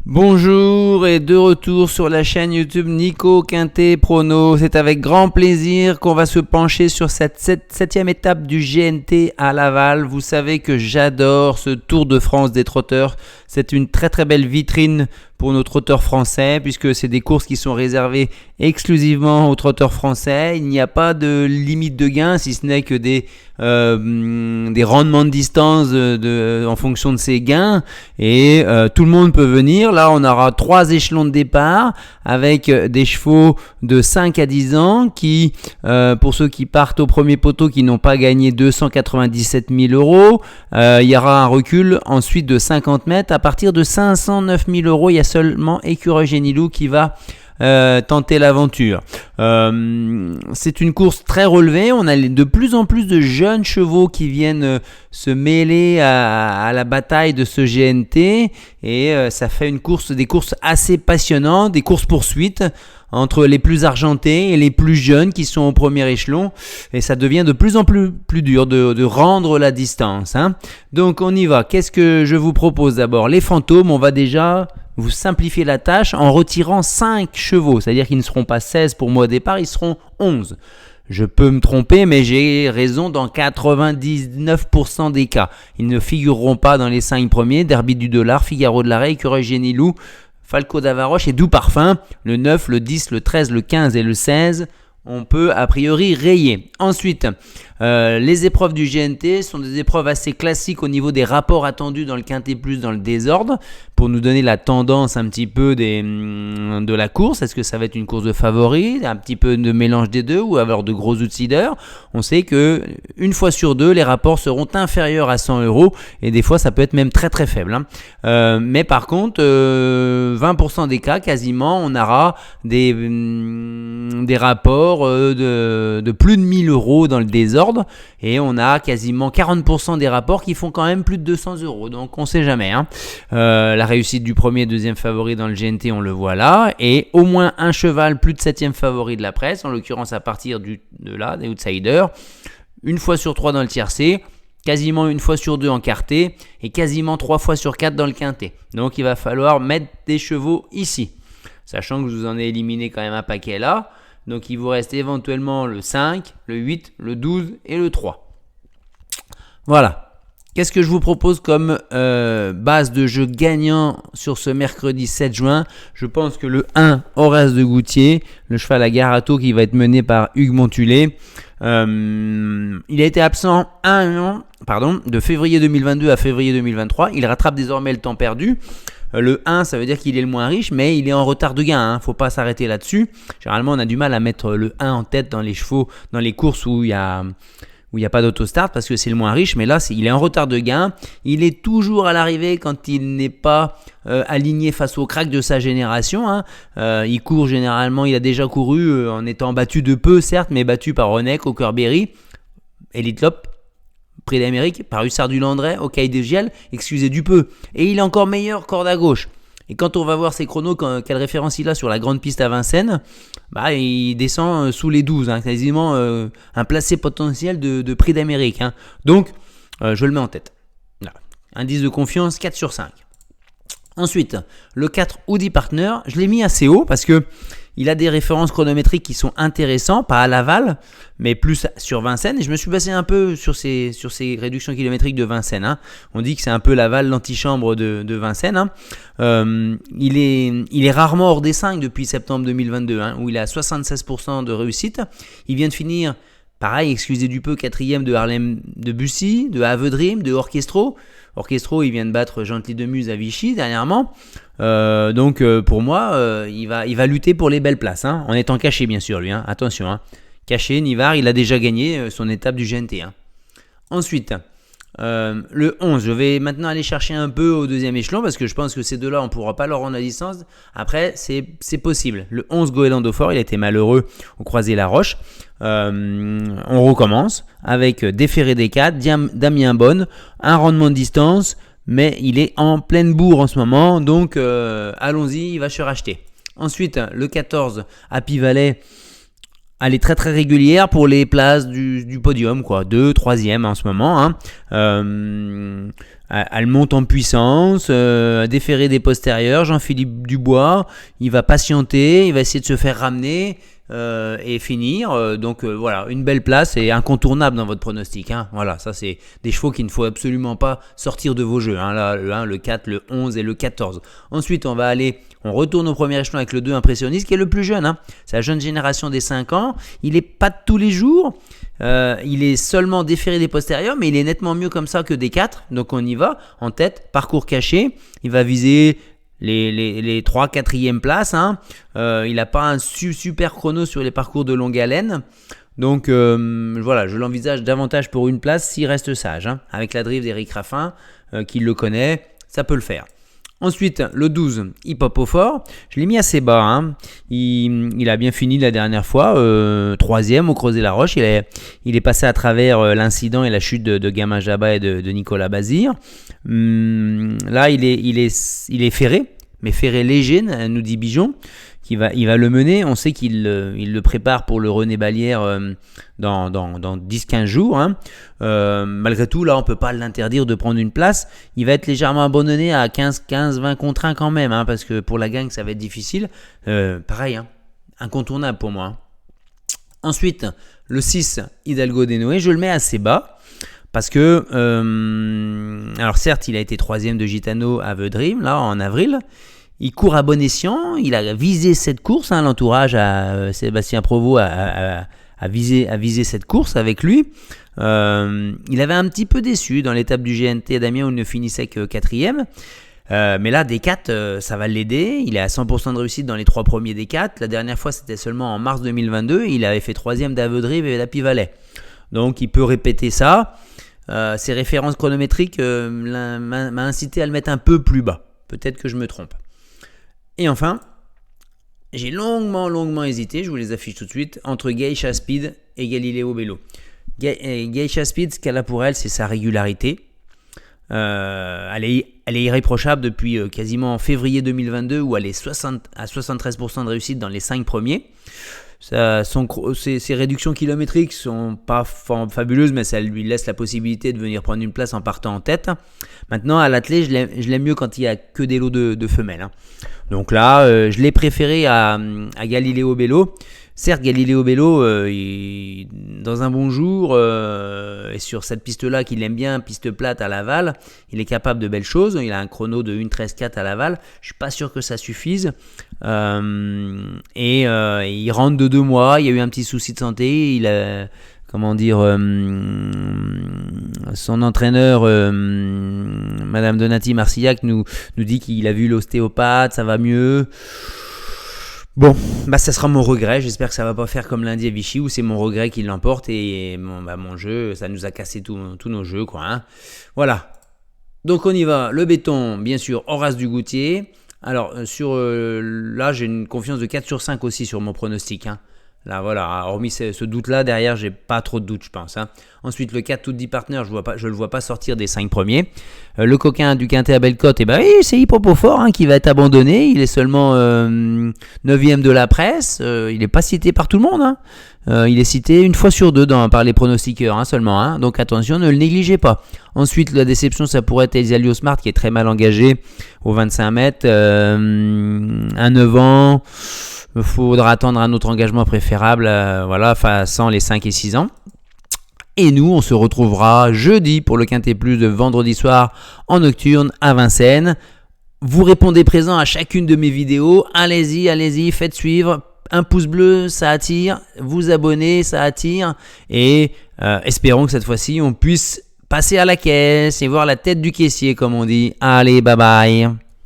Bonjour et de retour sur la chaîne YouTube Nico Quintet Prono. C'est avec grand plaisir qu'on va se pencher sur cette septième étape du GNT à Laval. Vous savez que j'adore ce Tour de France des trotteurs. C'est une très très belle vitrine pour nos trotteurs français puisque c'est des courses qui sont réservées exclusivement aux trotteurs français. Il n'y a pas de limite de gain si ce n'est que des rendements de distance en fonction de ces gains et tout le monde peut venir. Là on aura 3 échelons de départ avec des chevaux de 5 à 10 ans qui pour ceux qui partent au premier poteau qui n'ont pas gagné 297 000 €, il y aura un recul ensuite de 50 mètres. À partir de 509 000 €, il y a seulement Écureuil Génilou qui va tenter l'aventure. C'est une course très relevée. On a de plus en plus de jeunes chevaux qui viennent se mêler à la bataille de ce GNT et ça fait des courses assez passionnantes, des courses poursuites entre les plus argentés et les plus jeunes qui sont au premier échelon et ça devient de plus en plus dur de rendre la distance, hein. Donc on y va. Qu'est-ce que je vous propose d'abord? Les fantômes, on va déjà vous simplifiez la tâche en retirant 5 chevaux, c'est-à-dire qu'ils ne seront pas 16 pour moi au départ, ils seront 11. Je peux me tromper, mais j'ai raison dans 99% des cas. Ils ne figureront pas dans les 5 premiers, Derby du Dollar, Figaro de l'Arrêt, Écureuil Génilou, Falco d'Avaroche et Doux Parfum. Le 9, le 10, le 13, le 15 et le 16, on peut a priori rayer. Ensuite, les épreuves du GNT sont des épreuves assez classiques au niveau des rapports attendus dans le Quintet Plus dans le désordre pour nous donner la tendance un petit peu de la course. Est-ce que ça va être une course de favoris, un petit peu de mélange des deux ou avoir de gros outsiders? On sait que une fois sur deux, les rapports seront inférieurs à 100 € et des fois ça peut être même très très faible, hein. Mais par contre, 20% des cas quasiment, on aura des rapports de plus de 1000 € dans le désordre. Et on a quasiment 40% des rapports qui font quand même plus de 200 €. Donc on sait jamais, hein. La réussite du premier et deuxième favori dans le GNT, on le voit là. Et au moins un cheval plus de 7e favori de la presse, en l'occurrence à partir des outsiders. Une fois sur 3 dans le tiercé, quasiment une fois sur 2 en quarté et quasiment 3 fois sur 4 dans le quintet. Donc il va falloir mettre des chevaux ici. Sachant que je vous en ai éliminé quand même un paquet là. Donc il vous reste éventuellement le 5, le 8, le 12 et le 3. Voilà. Qu'est-ce que je vous propose comme base de jeu gagnant sur ce mercredi 7 juin? Je pense que le 1, Horace de Goutier, le cheval à Garato qui va être mené par Hugues Montulé. Il a été absent de février 2022 à février 2023. Il rattrape désormais le temps perdu. Le 1, ça veut dire qu'il est le moins riche, mais il est en retard de gain, hein. Faut pas s'arrêter là-dessus. Généralement, on a du mal à mettre le 1 en tête dans les chevaux, dans les courses où il y a pas d'autostart parce que c'est le moins riche. Mais là, il est en retard de gain. Il est toujours à l'arrivée quand il n'est pas aligné face au crack de sa génération, hein. Il court généralement, il a déjà couru en étant battu de peu, certes, mais battu par Renek, Aukerberry, Elite Lop, Prix d'Amérique, par Hussard du Landrais, au Caille de Giel, excusez du peu. Et il est encore meilleur corde à gauche. Et quand on va voir ses chronos, quelle référence il a sur la grande piste à Vincennes, il descend sous les 12, hein, quasiment un placé potentiel de Prix d'Amérique, hein. Donc, je le mets en tête. Là. Indice de confiance, 4 sur 5. Ensuite, le 4, Audi Partner, je l'ai mis assez haut parce que il a des références chronométriques qui sont intéressantes, pas à Laval, mais plus sur Vincennes. Et je me suis basé un peu sur ces réductions kilométriques de Vincennes, hein. On dit que c'est un peu Laval, l'antichambre de Vincennes, hein. Il est rarement hors des 5 depuis septembre 2022, hein, où il a 76% de réussite. Il vient de finir, pareil, excusez du peu, 4e de Harlem de Bussy, de Avedrim, de Orchestro. Orchestro, il vient de battre Gentil de Muse à Vichy dernièrement. Donc pour moi, il va lutter pour les belles places, hein, en étant caché bien sûr lui, hein. Attention, hein. Caché, Nivard, il a déjà gagné son étape du GNT, hein. Ensuite, le 11, je vais maintenant aller chercher un peu au deuxième échelon parce que je pense que ces deux-là, on ne pourra pas leur rendre la distance. Après, c'est possible. Le 11, Goéland Dauphin, il a été malheureux au Croisé-la-Roche. On recommence avec Déféré des 4, Damien Bonne, un rendement de distance, mais il est en pleine bourre en ce moment, donc allons-y, il va se racheter. Ensuite, le 14, Happy Valley, Elle est très très régulière pour les places du podium, quoi. 2, 3e en ce moment. Hein. Elle monte en puissance, déféré des postérieurs. Jean-Philippe Dubois, il va patienter, il va essayer de se faire ramener et finir. Donc voilà, une belle place et incontournable dans votre pronostic. Hein. Voilà, ça c'est des chevaux qu'il ne faut absolument pas sortir de vos jeux. Hein. Là, le 1, le 4, le 11 et le 14. Ensuite, on retourne au premier échelon avec le 2 impressionniste qui est le plus jeune. Hein. C'est la jeune génération des 5 ans. Il n'est pas de tous les jours. Il est seulement déféré des postérieurs, mais il est nettement mieux comme ça que des 4. Donc on y va en tête, parcours caché. Il va viser les 3, 4e places. Hein. Il n'a pas un super chrono sur les parcours de longue haleine. Donc voilà, je l'envisage davantage pour une place s'il reste sage. Hein. Avec la drive d'Éric Raffin, qui le connaît, ça peut le faire. Ensuite, le 12, Hip Hop au fort. Je l'ai mis assez bas. Hein. Il a bien fini la dernière fois, 3e au Creuset-la-Roche. Il est passé à travers l'incident et la chute de Gamin Jabba et de Nicolas Bazir. Là, il est ferré, mais ferré léger, nous dit Bijon. Il va le mener. On sait qu'il le prépare pour le René Ballière dans 10-15 jours. Hein. Malgré tout, là, on ne peut pas l'interdire de prendre une place. Il va être légèrement abandonné à 15-20 contre 1 quand même, hein, parce que pour la gang, ça va être difficile. Pareil, hein, incontournable pour moi. Hein. Ensuite, le 6, Hidalgo Denoé, je le mets assez bas. Parce que, alors certes, il a été 3e de Gitano à Veudrime, là, en avril. Il court à bon escient, il a visé cette course, hein, l'entourage à Sébastien Provost a visé cette course avec lui. Il avait un petit peu déçu dans l'étape du GNT à Damien où il ne finissait que 4e. Mais là, des 4, ça va l'aider. Il est à 100% de réussite dans les 3 premiers des 4. La dernière fois, c'était seulement en mars 2022. Il avait fait 3e d'Aveudrive et d'Apivalet. Donc, il peut répéter ça. Ses références chronométriques m'a incité à le mettre un peu plus bas. Peut-être que je me trompe. Et enfin, j'ai longuement hésité, je vous les affiche tout de suite, entre Geisha Speed et Galileo Bello. Geisha Speed, ce qu'elle a pour elle, c'est sa régularité. Elle est irréprochable depuis quasiment février 2022 où elle est à 73% de réussite dans les 5 premiers. Ses réductions kilométriques sont pas fabuleuses, mais ça lui laisse la possibilité de venir prendre une place en partant en tête. Maintenant, à l'attelé, je l'aime mieux quand il n'y a que des lots de femelles. Hein. Donc là, je l'ai préféré à Galileo Bello. Certes, Galileo Bello, dans un bon jour, et sur cette piste-là qu'il aime bien, piste plate à Laval, il est capable de belles choses. Il a un chrono de 1:13.4 à Laval. Je ne suis pas sûr que ça suffise. Et il rentre de 2 mois. Il y a eu un petit souci de santé. Son entraîneur, Madame Donati Marcillac, nous dit qu'il a vu l'ostéopathe, ça va mieux. Bon, ça sera mon regret. J'espère que ça va pas faire comme lundi à Vichy où c'est mon regret qui l'emporte et mon jeu, ça nous a cassé tous nos jeux, quoi. Hein. Voilà. Donc on y va. Le béton, bien sûr, Horace Dugoutier. Alors là, j'ai une confiance de 4/5 aussi sur mon pronostic. Hein. Là, voilà, hormis ce doute-là, derrière, j'ai pas trop de doute, je pense. Hein. Ensuite, le 4 Tout 10 Partner, je le vois pas sortir des 5 premiers. Le coquin du Quintet à Bellecote, oui, c'est Hip Hop au fort hein, qui va être abandonné. Il est seulement 9e de la presse. Il n'est pas cité par tout le monde. Hein. Il est cité une fois sur 2 par les pronostiqueurs hein, seulement. Hein. Donc attention, ne le négligez pas. Ensuite, la déception, ça pourrait être Esalio Smart qui est très mal engagé au 25 mètres. Un 9 ans. Il faudra attendre un autre engagement préférable, sans les 5 et 6 ans. Et nous, on se retrouvera jeudi pour le Quintet Plus de vendredi soir en nocturne à Vincennes. Vous répondez présent à chacune de mes vidéos. Allez-y, faites suivre. Un pouce bleu, ça attire. Vous abonnez, ça attire. Et espérons que cette fois-ci, on puisse passer à la caisse et voir la tête du caissier, comme on dit. Allez, bye bye.